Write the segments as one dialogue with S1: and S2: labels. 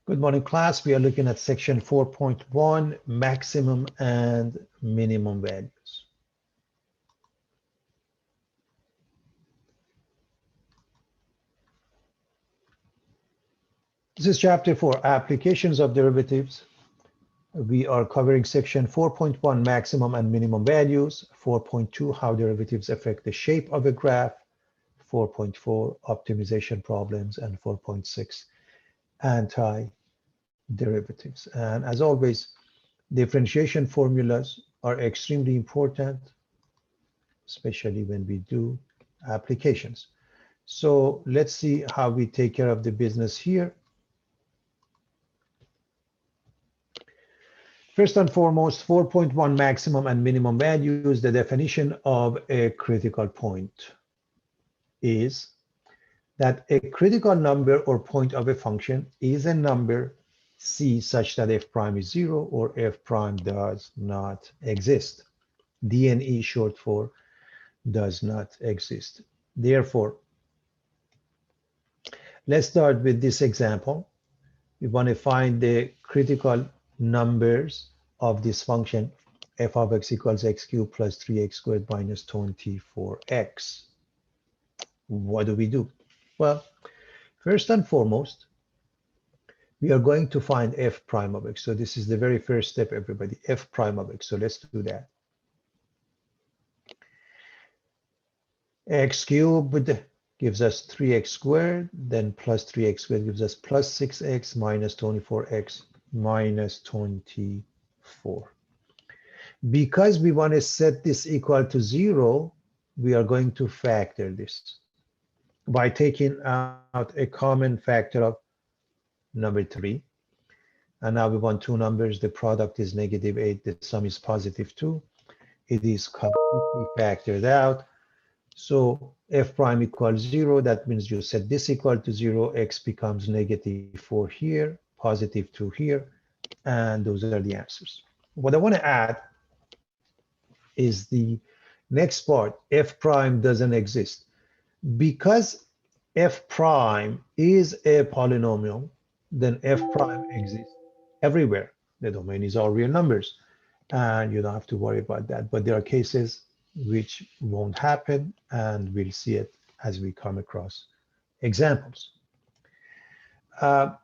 S1: Good morning, class. We are looking at section 4.1, maximum and minimum values. This is chapter 4, applications of derivatives. We are covering section 4.1, maximum and minimum values, 4.2, how derivatives affect the shape of a graph, 4.4, optimization problems, and 4.6, anti-derivatives. And as always, differentiation formulas are extremely important, especially when we do applications. So let's see how we take care of the business here. First and foremost, 4.1 maximum and minimum values. The definition of a critical point is that a critical number or point of a function is a number C such that f prime is 0 or f prime does not exist. D and E short for does not exist. Therefore, let's start with this example. We want to find the critical numbers of this function f of x equals x cubed plus 3x squared minus 24x. What do we do? Well, first and foremost, we are going to find f prime of x. So this is the very first step, everybody, f prime of x. So let's do that. X cubed gives us 3x squared, then plus 3x squared gives us plus 6x minus 24x minus 24. Because we want to set this equal to 0, we are going to factor this by taking out a common factor of number 3. And now we want two numbers. The product is -8. The sum is +2. It is completely factored out. So f prime equals 0. That means you set this equal to 0. X becomes -4 here, +2 here. And those are the answers. What I want to add is the next part. F prime doesn't exist. Because f prime is a polynomial, then f prime exists everywhere. The domain is all real numbers, and you don't have to worry about that. But there are cases which won't happen, and we'll see it as we come across examples. The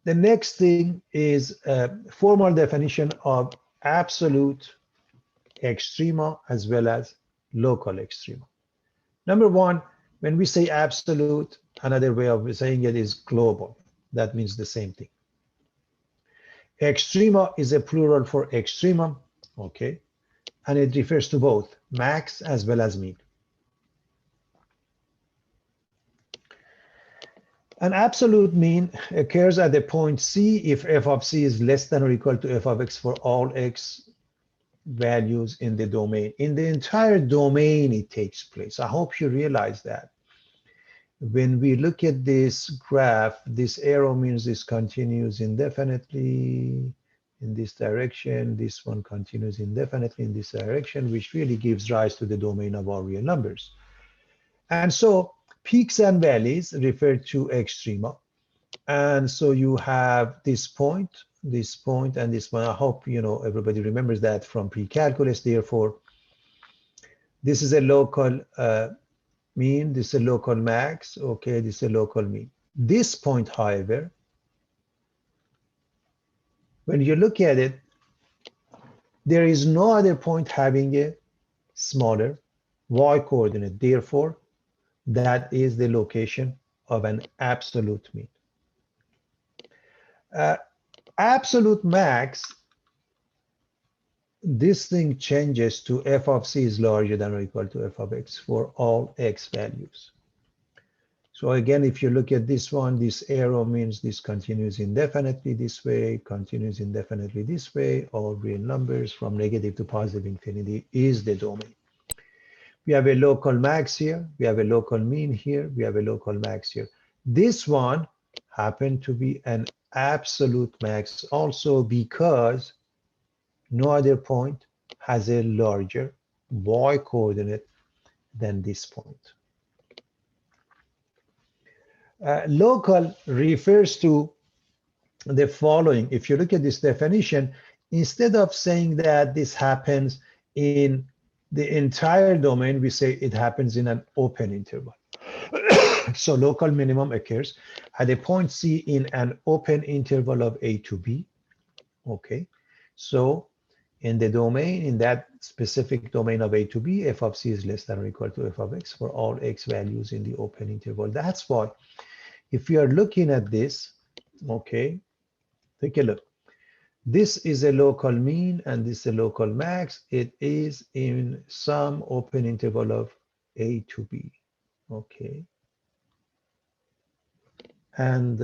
S1: next thing is a formal definition of absolute extrema as well as local extrema. Number one, when we say absolute, another way of saying it is global. That means the same thing. Extrema is a plural for extremum, okay? And it refers to both max as well as mean. An absolute mean occurs at the point C if f of c is less than or equal to f of x for all x values in the domain. In the entire domain, it takes place. I hope you realize that. When we look at this graph, this arrow means this continues indefinitely in this direction. This one continues indefinitely in this direction, which really gives rise to the domain of all real numbers. And so peaks and valleys refer to extrema. And so you have this point, and this point. I hope everybody remembers that from pre-calculus. Therefore, this is a local mean, this is a local max, okay, this is a local mean. This point, however, when you look at it, there is no other point having a smaller y coordinate. Therefore, that is the location of an absolute mean. Absolute max, this thing changes to f of c is larger than or equal to f of x for all x values. So again, if you look at this one, this arrow means this continues indefinitely this way, continues indefinitely this way. All real numbers from negative to positive infinity is the domain. We have a local max here, we have a local mean here, we have a local max here. This one happened to be an absolute max also because no other point has a larger y coordinate than this point. Local refers to the following. If you look at this definition, instead of saying that this happens in the entire domain, we say it happens in an open interval. So local minimum occurs at a point C in an open interval of A to B. Okay, so in the domain, in that specific domain of A to B, f of C is less than or equal to f of x for all x values in the open interval. That's why if we are looking at this, okay, take a look. This is a local mean and this is a local max. It is in some open interval of A to B, okay. And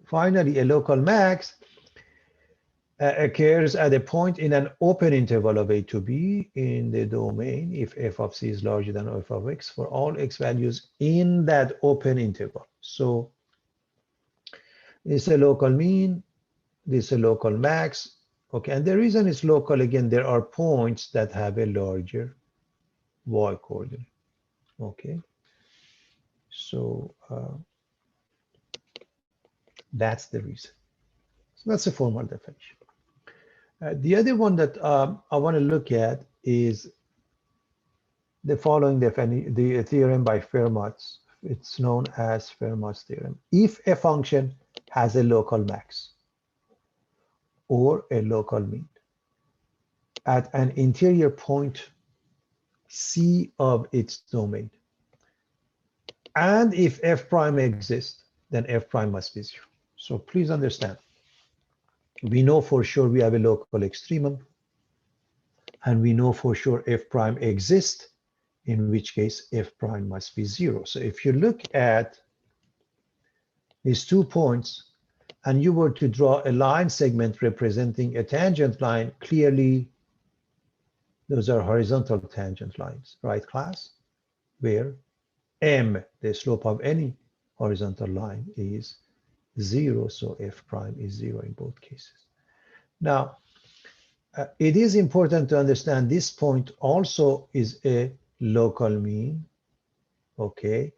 S1: finally, a local max occurs at a point in an open interval of A to B in the domain if f of C is larger than f of x for all x values in that open interval. So it's a local mean, this is a local max, okay, and the reason it's local, again, there are points that have a larger y coordinate, okay. So that's the reason. So that's a formal definition. The other one that I want to look at is the following definition, the theorem by Fermats. It's known as Fermats theorem. If a function has a local max or a local mean at an interior point C of its domain, and if f prime exists, then f prime must be 0. So please understand, we know for sure we have a local extremum, and we know for sure f prime exists, in which case f prime must be 0. So if you look at these 2 points and you were to draw a line segment representing a tangent line, clearly those are horizontal tangent lines, right, class? Where m, the slope of any horizontal line, is 0, so f prime is 0 in both cases. Now, it is important to understand this point also is a local mean, okay,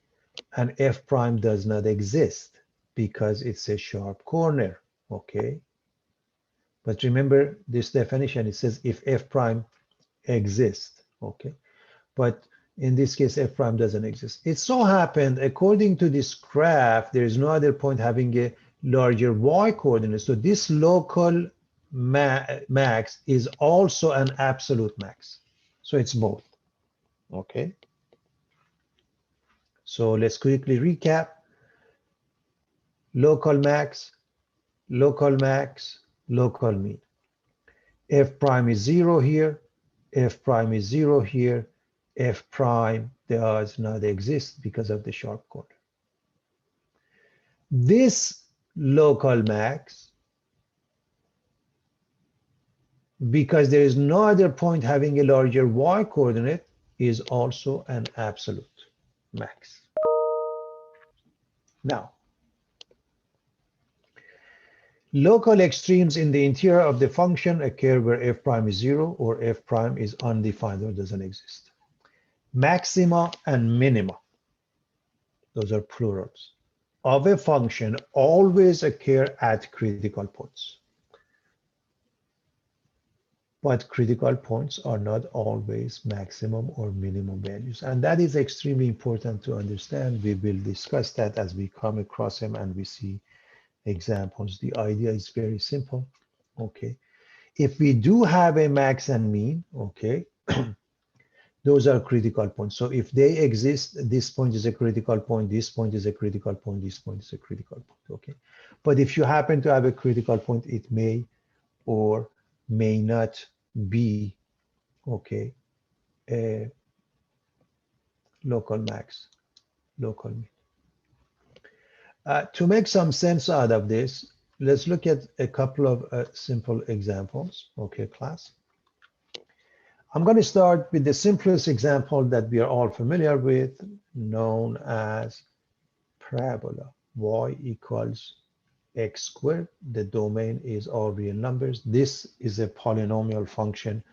S1: and f prime does not exist because it's a sharp corner, okay. But remember this definition, it says if f prime exists, okay. But in this case, f prime doesn't exist. It so happened, according to this graph, there is no other point having a larger y coordinate. So this local max is also an absolute max. So it's both, okay? So let's quickly recap. Local max, local max, local mean. F prime is 0 here, f prime is 0 here, f prime does not exist because of the sharp corner. This local max, because there is no other point having a larger y coordinate, is also an absolute max. Now, local extremes in the interior of the function occur where f prime is 0 or f prime is undefined or doesn't exist. Maxima and minima, those are plurals, of a function always occur at critical points. But critical points are not always maximum or minimum values. And that is extremely important to understand. We will discuss that as we come across them and we see examples. The idea is very simple, okay? If we do have a max and mean, okay, those are critical points. So if they exist, this point is a critical point, this point is a critical point, this point is a critical point, okay? But if you happen to have a critical point, it may or may not be, okay, a local max, local mean. To make some sense out of this, let's look at a couple of simple examples, okay, class? I'm going to start with the simplest example that we are all familiar with, known as parabola. Y equals x squared. The domain is all real numbers. This is a polynomial function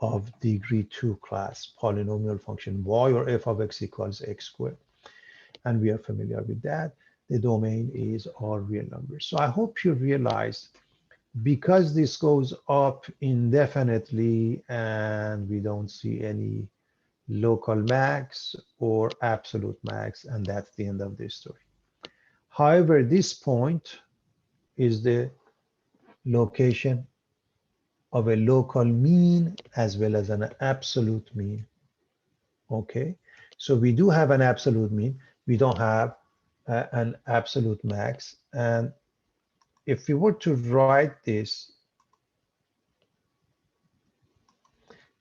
S1: of degree 2 class, polynomial function y or f of x equals x squared. And we are familiar with that. the domain is all real numbers. So I hope you realize, because this goes up indefinitely and we don't see any local max or absolute max, and that's the end of this story. However, this point is the location of a local mean as well as an absolute mean. Okay, so we do have an absolute mean, we don't have an absolute max. And if we were to write this,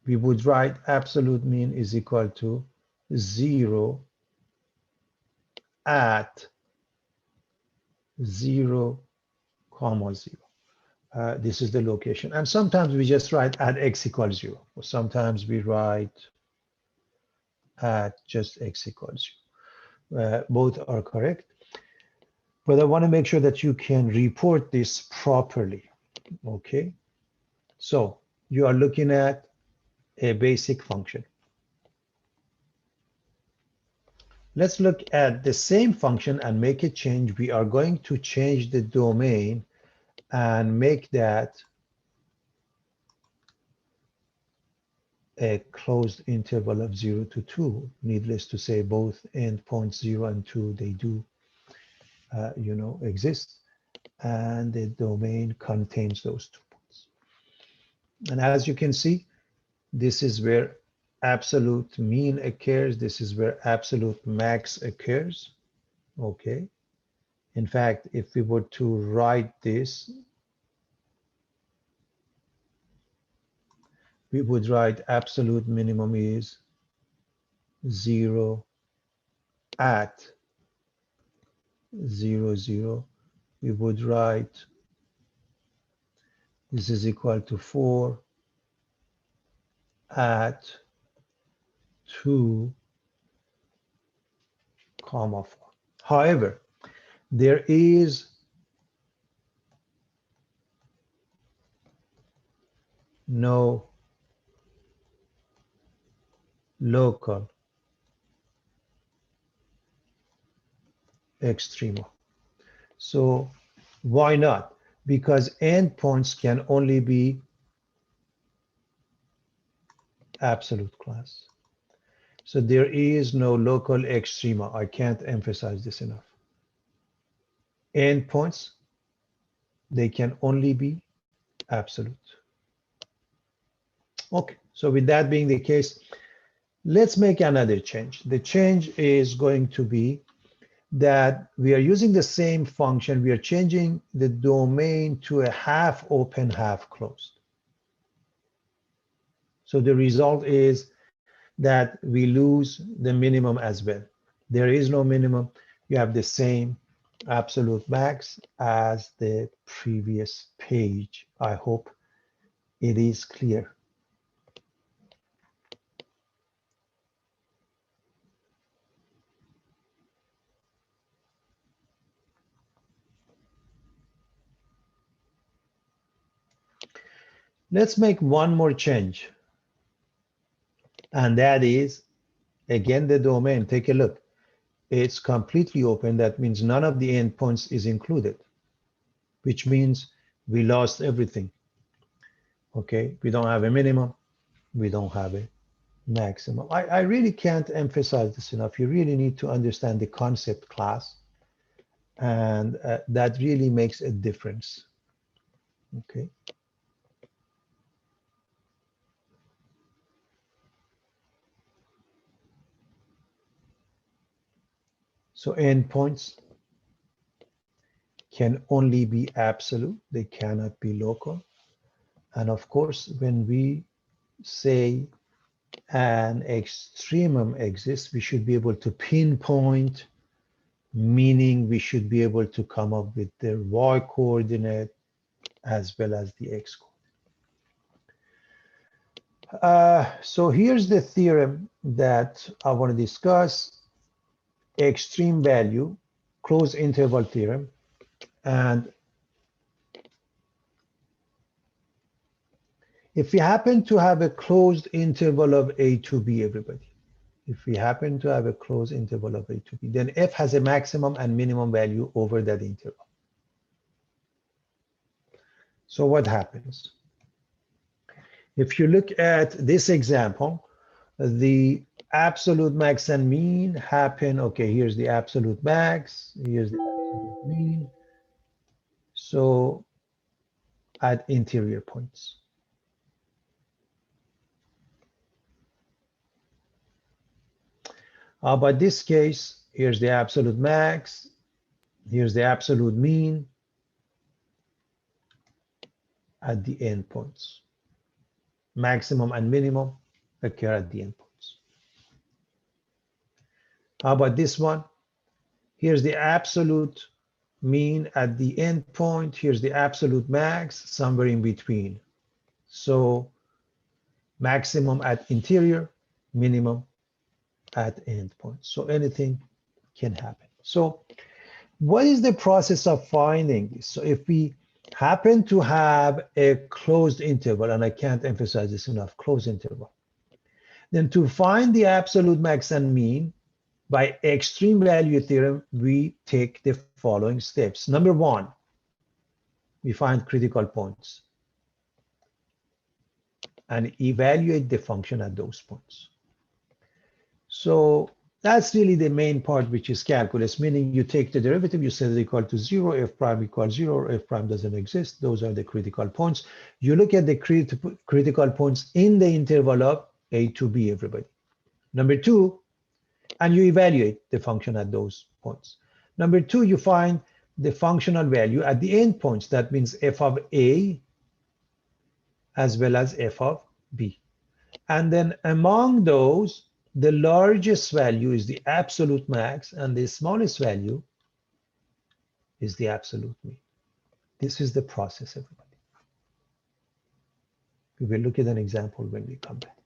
S1: we would write absolute mean is equal to 0 at 0, 0. This is the location. And sometimes we just write at x equals 0. Or sometimes we write at just x equals 0. Both are correct. But I want to make sure that you can report this properly. Okay. So you are looking at a basic function. Let's look at the same function and make a change. We are going to change the domain and make that a closed interval of 0 to 2. Needless to say, both endpoints 0 and 2, they do exist, and the domain contains those 2 points. And as you can see, this is where absolute mean occurs. This is where absolute max occurs. Okay. In fact, if we were to write this, we would write absolute minimum is 0 at 0, 0. We would write this is equal to 4 at 2, 4. However, there is no local extrema. So why not? Because endpoints can only be absolute class. So there is no local extrema. I can't emphasize this enough. Endpoints, they can only be absolute. Okay, so with that being the case, let's make another change. The change is going to be that we are using the same function. We are changing the domain to a half open, half closed. So the result is that we lose the minimum as well. There is no minimum. You have the same absolute max as the previous page. I hope it is clear. Let's make one more change. And that is, again, the domain. Take a look. It's completely open. That means none of the endpoints is included, which means we lost everything. Okay, we don't have a minimum. We don't have a maximum. I really can't emphasize this enough. You really need to understand the concept class. And that really makes a difference. Okay. So endpoints can only be absolute. They cannot be local. And of course, when we say an extremum exists, we should be able to pinpoint, meaning we should be able to come up with the y coordinate as well as the x coordinate. So here's the theorem that I want to discuss. Extreme value, closed interval theorem. And if we happen to have a closed interval of a to b, everybody, if we happen to have a closed interval of a to b, then f has a maximum and minimum value over that interval. So what happens? If you look at this example, the absolute max and mean happen, okay, here's the absolute max, here's the absolute mean. So at interior points. But this case, here's the absolute max, here's the absolute mean at the endpoints. Maximum and minimum occur at the endpoints. How about this one? Here's the absolute mean at the endpoint. Here's the absolute max, somewhere in between. So maximum at interior, minimum at endpoint. So anything can happen. So what is the process of finding this? So if we happen to have a closed interval, and I can't emphasize this enough, closed interval, then to find the absolute max and mean by extreme value theorem, we take the following steps. Number one, we find critical points and evaluate the function at those points. So that's really the main part, which is calculus, meaning you take the derivative, you set it equal to 0, f prime equals 0, or f prime doesn't exist. Those are the critical points. You look at the critical points in the interval of a to b, everybody. Number two, and you evaluate the function at those points. Number two, you find the functional value at the endpoints. That means f of a as well as f of b. And then among those, the largest value is the absolute max, and the smallest value is the absolute mean. This is the process, everybody. We will look at an example when we come back.